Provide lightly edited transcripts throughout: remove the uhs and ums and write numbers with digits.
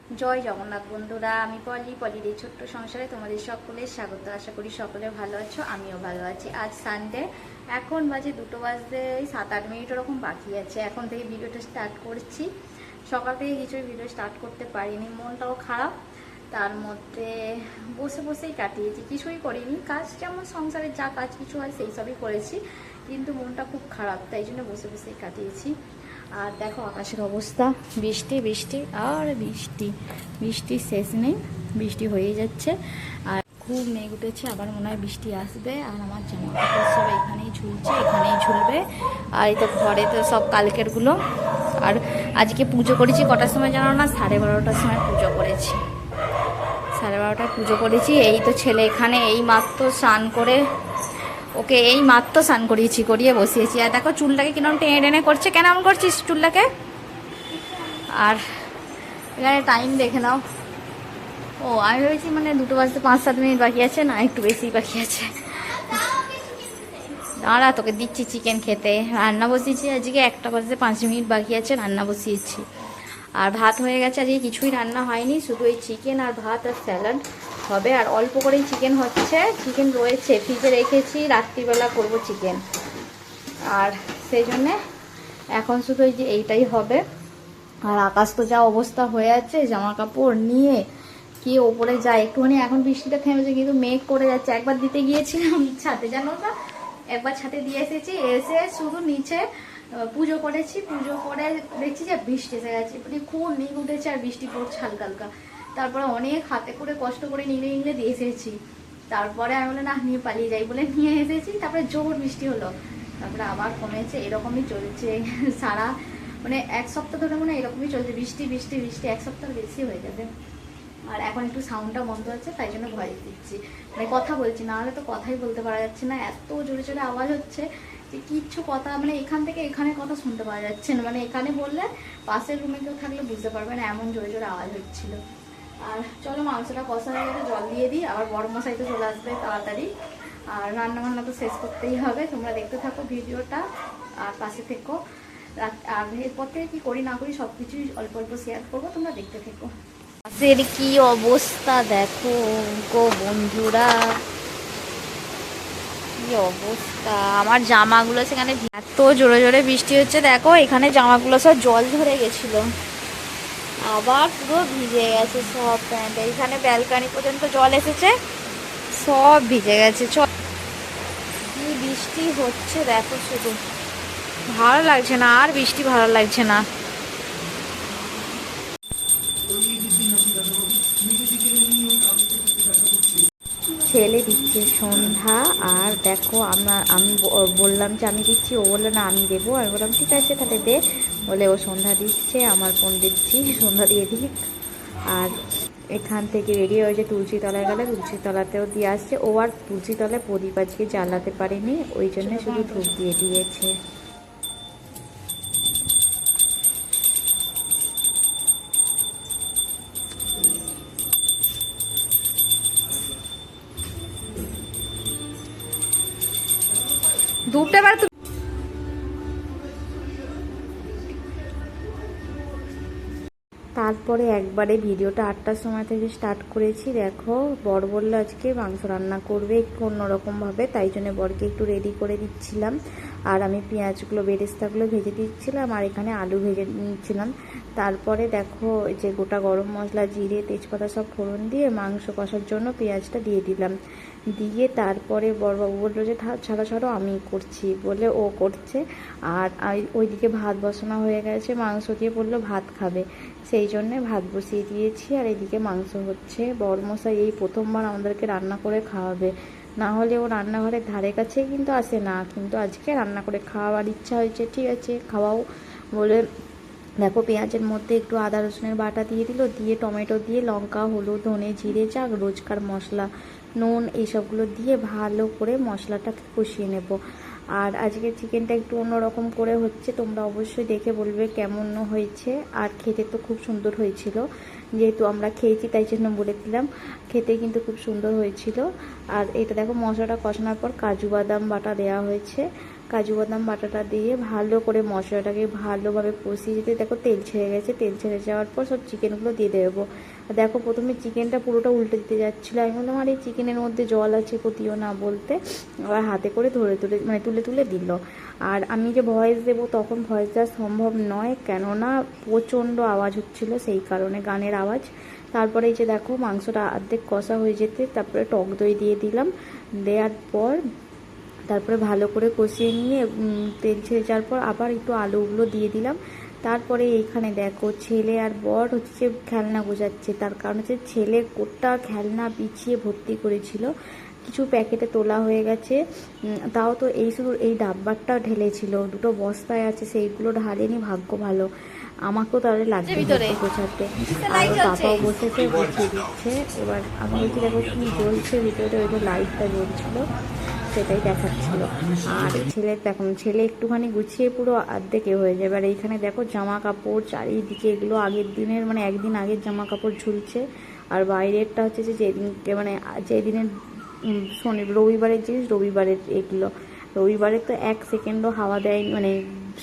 জয় জগন্নাথ বন্ধুরা, আমি পলির এই ছোট্ট সংসারে তোমাদের সকলের স্বাগত। আশা করি সকলে ভালো আছো, আমিও ভালো আছি। আজ সানডে, এখন বাজে 2টো বাজতে 7-8 মিনিট ওরকম বাকি আছে। এখন থেকে ভিডিওটা স্টার্ট করছি। সকাল থেকে কিছুই ভিডিও স্টার্ট করতে পারিনি, মনটাও খারাপ। তার মধ্যে বসে বসেই কাটিয়েছি, কিছুই করিনি। কাজ যেমন সংসারের যা কাজ কিছু হয় সেই সবই করেছি, কিন্তু মনটা খুব খারাপ, তাই জন্য বসে বসেই কাটিয়েছি। আর দেখো আকাশের অবস্থা, বৃষ্টি বৃষ্টি আর বৃষ্টি, বৃষ্টির শেষ নেই, বৃষ্টি হয়ে যাচ্ছে। আর খুব মেঘ উঠেছে, আবার মনে হয় বৃষ্টি আসবে। আর আমার জামা কাপড় সব এখানেই ঝুলছে, এখানেই ঝুলবে। আর এই তো ঘরে তো সব কালকেরগুলো। আর আজকে পুজো করেছি কটার সময় জানো না? 12:30টার সময় পুজো করেছি। 12:30টায় পুজো করেছি। এই তো ছেলে এখানে এই মাত্র স্নান করে, ওকে এই মাত্র স্নান করিয়েছি, করিয়ে বসিয়েছি। আর দেখো চুলটাকে কিরম টেনে টেনে করছে। কেন এমন করছিস চুলটাকে? আর এখানে টাইম দেখে নাও। ও আমি ভেবেছি মানে 2টো বাজতে 5-7 মিনিট বাকি আছে, না একটু বেশি বাকি আছে। দাঁড়া, তোকে দিচ্ছি চিকেন খেতে। রান্না বসিয়েছি, আজকে 1টা বাজতে 5 মিনিট বাকি আছে, রান্না বসিয়েছি। আর ভাত হয়ে গেছে, আজকে কিছুই রান্না হয়নি, শুধু এই চিকেন আর ভাত আর স্যালাড হবে। আর অল্প করেই চিকেন হচ্ছে, চিকেন রয়েছে ফ্রিজে রেখেছি, রাত্রিবেলা করব চিকেন। আর সেই জন্যে এখন শুধু এই যে এইটাই হবে। আর আকাশ তো যা অবস্থা হয়ে আছে, জামা কাপড় নিয়ে কি ওপরে যায় একটুখানি। এখন বৃষ্টিটা থেমেছে, কিন্তু মেঘ করে যাচ্ছে। একবার দিতে গিয়েছিলাম ছাদে, জানো না, একবার ছাদে দিয়ে এসেছি, এসে শুধু নিচে পুজো করেছি। পুজো করে দেখছি যে বৃষ্টি এসে গেছে, মানে খুব মেঘ উঠেছে আর বৃষ্টি পড়ছে হালকা হালকা। তারপরে অনেক হাতে করে কষ্ট করে নিংড়ে নিংড়ে দিয়ে এসেছি। তারপরে আমি বলে না, নিয়ে পালিয়ে যাই বলে নিয়ে এসেছি। তারপরে জোর বৃষ্টি হলো, তারপরে আবার কমেছে। এরকমই চলছে সারা, মানে 1 সপ্তাহ ধরে মনে হয় এরকমই চলছে, বৃষ্টি বৃষ্টি বৃষ্টি। 1 সপ্তাহ বেশি হয়ে যাবে। আর এখন একটু সাউন্ডটা বন্ধ আছে, তাই জন্য ভয়েস দিচ্ছি, মানে কথা বলছি, না হলে তো কথাই বলতে পারা যাচ্ছে না। এত জোরে জোরে আওয়াজ হচ্ছে যে কিচ্ছু কথা, মানে এখান থেকে এখানে কথা শুনতে পাওয়া যাচ্ছে না। মানে এখানে বললে পাশের রুমে কেউ থাকলে বুঝতে পারবে না, এমন জোরে জোরে আওয়াজ হচ্ছিল। আর চলো মাংসটা কষা হয়ে গেলে জল দিয়ে দিই, আবার বড় মশাই তো চলে আসবে তাড়াতাড়ি। আর রান্নাবান্না তো শেষ করতেই হবে। তোমরা দেখতে থাকো ভিডিওটা আর পাশে থেকো। আর এরপর থেকে কী করি না করি সব কিছুই অল্প অল্প শেয়ার করবো, তোমরা দেখতে থেকো। গাছের কি অবস্থা দেখো গো বন্ধুরা, কি অবস্থা। আমার জামাগুলো সেখানে এত জোরে জোরে বৃষ্টি হচ্ছে, দেখো এখানে জামাগুলো সব জল ধরে গেছিল, আবার পুরো ভিজে গেছে সব প্যান্ট। এইখানে ব্যালকানি পর্যন্ত জল এসেছে, সব ভিজে গেছে। কি বৃষ্টি হচ্ছে দেখো, শুধু ভালো লাগছে না, আর বৃষ্টি ভালো লাগছে না। ছেলে দিচ্ছে সন্ধ্যা। আর দেখো আমি বললাম যে আমি দিচ্ছি, ও বললো না আমি দেবো। আমি বললাম ঠিক আছে তাহলে দে, বলে ও সন্ধ্যা দিচ্ছে। আমার পণ্ডিতজি সন্ধ্যা দিয়ে দিক। আর এখান থেকে রেডি হয়ে যে তুলসী তলায় গেলে, তুলসী তলাতেও দিয়ে আসছে। ও আর তুলসী তলায় প্রদীপ আজকে জ্বালাতে পারেনি, ওই জন্য শুধু ধূপ দিয়ে দিয়েছে। ধূপটা এবার তারপরে একবারে ভিডিওটা 8টার সময় থেকে স্টার্ট করেছি। দেখো বর বললো আজকে মাংস রান্না করবে একটু অন্যরকমভাবে, তাই জন্য বরকে একটু রেডি করে দিচ্ছিলাম। আর আমি পেঁয়াজগুলো বেরেস্তাগুলো ভেজে দিচ্ছিলাম, আর এখানে আলু ভেজে নিচ্ছিলাম। তারপরে দেখো যে গোটা গরম মশলা, জিরে, তেজপাতা সব ফোড়ন দিয়ে মাংস কষার জন্য পেঁয়াজটা দিয়ে দিলাম। দিয়ে তারপরে বড়বাবু বললো যে ছাড়ো ছাড়ো আমি করছি, বলে ও করছে। আর ওইদিকে ভাত বসানো হয়ে গেছে, মাংস দিয়ে বললো ভাত খাবে, সেই জন্যে ভাত বসিয়ে দিয়েছি। আর এদিকে মাংস হচ্ছে। বড়মশাই এই প্রথমবার আমাদেরকে রান্না করে খাওয়াবে, না হলে ও রান্নাঘরের ধারে কাছে কিন্তু আসে না, কিন্তু আজকে রান্না করে খাওয়ার ইচ্ছা হয়েছে, ঠিক আছে খাওয়াও বলে। দেখো পেঁয়াজের মধ্যে একটু আদা রসুনের বাটা দিয়ে দিল, দিয়ে টমেটো দিয়ে লঙ্কা, হলুদ, ধনে, জিরে, যা রোজকার মশলা, নুন এইসবগুলো দিয়ে ভালো করে মশলাটা কষিয়ে নেব। আর আজকে চিকেনটা একটু অন্যরকম করে হচ্ছে, তোমরা অবশ্যই দেখে বলবে কেমন হয়েছে। আর খেতে তো খুব সুন্দর হয়েছিল, যেহেতু আমরা খেয়েছি তাই জন্য বলে দিলাম, খেতে কিন্তু খুব সুন্দর হয়েছিল। আর এটা দেখো মশলাটা কষানোর পর কাজু বাদাম বাটা দেওয়া হয়েছে। কাজু বাদাম বাটাটা দিয়ে ভালো করে মশলাটাকে ভালোভাবে কষিয়ে যেতে দেখো তেল ছেড়ে গেছে। তেল ছেড়ে যাওয়ার পর সব চিকেনগুলো দিয়ে দেবো। দেখো প্রথমে চিকেনটা পুরোটা উল্টে দিতে যাচ্ছিলো, আমি বললাম আর এই চিকেনের মধ্যে জল আছে কোথাও না বলতে, আবার হাতে করে তুলে তুলে দিল। আর আমি যে ভয়েস দেবো তখন ভয়েস দেওয়া সম্ভব নয়, কেননা প্রচণ্ড আওয়াজ হচ্ছিল, সেই কারণে গানের আওয়াজ। তারপরে এই যে দেখো মাংসটা অর্ধেক কষা হয়ে যেতে তারপরে টক দই দিয়ে দিলাম। দেওয়ার পর তারপরে ভালো করে কষিয়ে নিয়ে তেল ছেড়ে যাওয়ার পর আবার একটু আলুগুলো দিয়ে দিলাম। তারপরে এইখানে দেখো ছেলে আর বর হচ্ছে খেলনা গোছাচ্ছে, তার কারণ হচ্ছে ছেলে গোটা খেলনা বিছিয়ে ভর্তি করেছিল, কিছু প্যাকেটে তোলা হয়ে গেছে, তাও তো এই শুধু এই ডাব্বারটা ঢেলেছিল, দুটো বস্তায় আছে সেইগুলো ঢালেনি, ভাগ্য ভালো। আমাকেও তাহলে লাগবে গোছাতে। আর পাপাও বসেছে গুছিয়ে দিচ্ছে। এবার আমি বলছি দেখো কি জ্বলছে ভিতরে, ওই যে লাইটটা জ্বলছিল সেটাই দেখাচ্ছিল। আর ছেলে একটুখানি গুছিয়ে পুরো অর্ধেকে হয়ে যাবে। আর এইখানে দেখো জামা কাপড় চারিদিকে, এগুলো আগের দিনের মানে একদিন আগের জামা কাপড় ঝুলছে। আর বাইরেরটা হচ্ছে যে যেদিনকে মানে যেদিনের রবিবারের জিনিস, রবিবারের এগুলো রবিবারে তো এক সেকেন্ডও হাওয়া দেয় মানে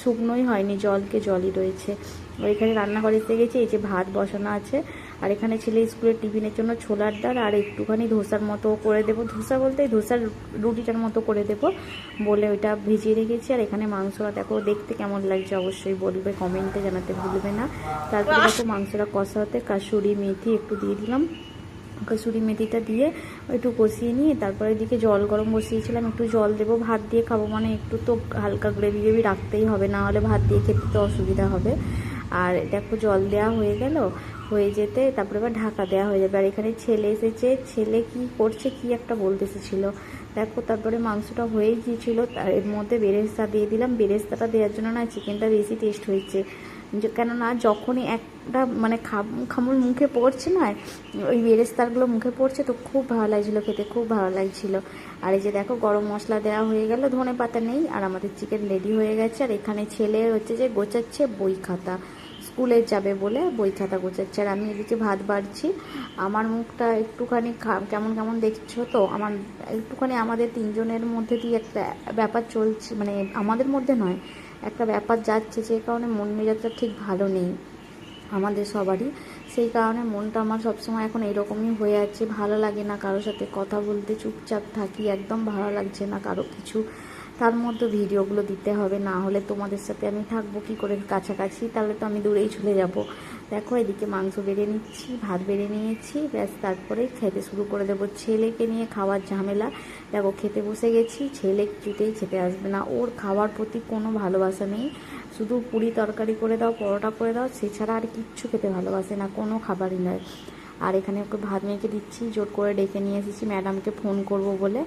শুকনোই হয়নি, জলকে জলই রয়েছে। ওইখানে রান্নাঘরে এসে গেছি, এই যে ভাত বসানো আছে। আর এখানে ছেলে স্কুলের টিফিনের জন্য ছোলার ডাল আর একটুখানি ধোসার মতো করে দেবো, ধোসা বলতে ধোসার রুটিটার মতো করে দেবো বলে ওইটা ভিজিয়ে রেখেছি। আর এখানে মাংসটা দেখো দেখতে কেমন লাগছে অবশ্যই বলবে, কমেন্টে জানাতে ভুলবে না। তারপরে দেখো মাংসটা কষা হতে কাসুরি মেথি একটু দিয়ে দিলাম, কসুরি মেথিটা দিয়ে একটু কষিয়ে নিয়ে তারপরে এদিকে জল গরম বসিয়েছিলাম, একটু জল দেবো, ভাত দিয়ে খাবো মানে একটু তো হালকা গ্রেভি রাখতেই হবে, না হলে ভাত দিয়ে খেতে তো অসুবিধা হবে। আর দেখো জল দেওয়া হয়ে গেল, হয়ে যেতে তারপরে আবার ঢাকা দেওয়া হয়ে যাবে। আর এখানে ছেলে এসেছে, ছেলে কি করছে কি একটা বলতে এসেছিলো দেখো। তারপরে মাংসটা হয়েই গিয়েছিল, এর মধ্যে বেরেস্তা দিয়ে দিলাম। বেরেস্তাটা দেওয়ার জন্য না চিকেনটা বেশি টেস্ট হয়েছে, কেননা যখনই একটা মানে খামুল মুখে পড়ছে না, ওই বেরেস্তারগুলো মুখে পড়ছে তো খুব ভালো লাগছিলো খেতে, খুব ভালো লাগছিলো। আর এই যে দেখো গরম মশলা দেওয়া হয়ে গেল, ধনে পাতা নেই, আর আমাদের চিকেন রেডি হয়ে গেছে। আর এখানে ছেলে হচ্ছে যে গোছাচ্ছে বই খাতা, স্কুলে যাবে বলে বই খাতা গোছাচ্ছে। আর আমি এদিকে ভাত বাড়ছি। আমার মুখটা একটুখানি কেমন কেমন দেখছো তো, আমার একটুখানি আমাদের তিনজনের মধ্যে দিয়ে একটা ব্যাপার চলছে, মানে আমাদের মধ্যে নয়, একটা ব্যাপার যাচ্ছে, যে কারণে মন মেজাজটা ঠিক ভালো নেই আমাদের সবারই। সেই কারণে মনটা আমার সবসময় এখন এরকমই হয়ে আছে, ভালো লাগে না কারোর সাথে কথা বলতে, চুপচাপ থাকি, একদম ভালো লাগছে না কারো কিছু। তার মধ্যে ভিডিওগুলো দিতে হবে, না হলে তোমাদের সাথে আমি থাকবো কি করে কাছাকাছি, তাহলে তো আমি দূরেই চলে যাব। দেখো এদিকে মাংস বেড়ে নিচ্ছি, ভাত বেড়ে নিয়েছি, ব্যাস তারপরে খেতে শুরু করে দেবো। ছেলেকে নিয়ে খাওয়ার ঝামেলা, দেখো খেতে বসে গেছি, ছেলে কিছুতেই খেতে আসবে না, ওর খাওয়ার প্রতি কোনো ভালোবাসা নেই, শুধু পুরি তরকারি করে দাও, পরোটা করে দাও, সেছাড়া আর কিচ্ছু খেতে ভালোবাসে না, কোনো খাবারই নয়। আর এখানে ওকে ভাত মেখে দিচ্ছি, জোর করে ডেকে নিয়ে এসেছি ম্যাডামকে ফোন করব বলে।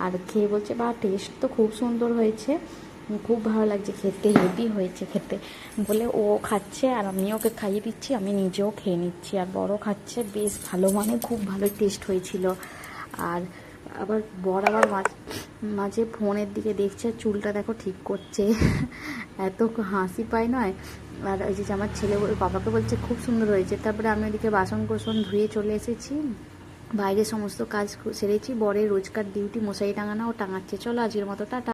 আর খেয়ে বলছে বা টেস্ট তো খুব সুন্দর হয়েছে, খুব ভালো লাগছে খেতে, হেভি হয়েছে খেতে বলে ও খাচ্ছে, আর আমি ওকে খাইয়ে দিচ্ছি, আমি নিজেও খেয়ে নিচ্ছি। আর বড় খাচ্ছে, বেশ ভালো, মানে খুব ভালো টেস্ট হয়েছিল। আর আবার বর আবার মাঝে ফোনের দিকে দেখছে, চুলটা দেখো ঠিক করছে, এত হাসি পায় নয়। আর ওই যে আমার ছেলে ওর বাবাকে বলছে খুব সুন্দর হয়েছে। তারপরে আমি ওদিকে বাসন কোসন ধুয়ে চলে এসেছি, বাইরে সমস্ত কাজ সেরেছি। বরের রোজকার ডিউটি মশারি টাঙানো, ও টাঙাচ্ছে। চলো আজকের মতো টাটা।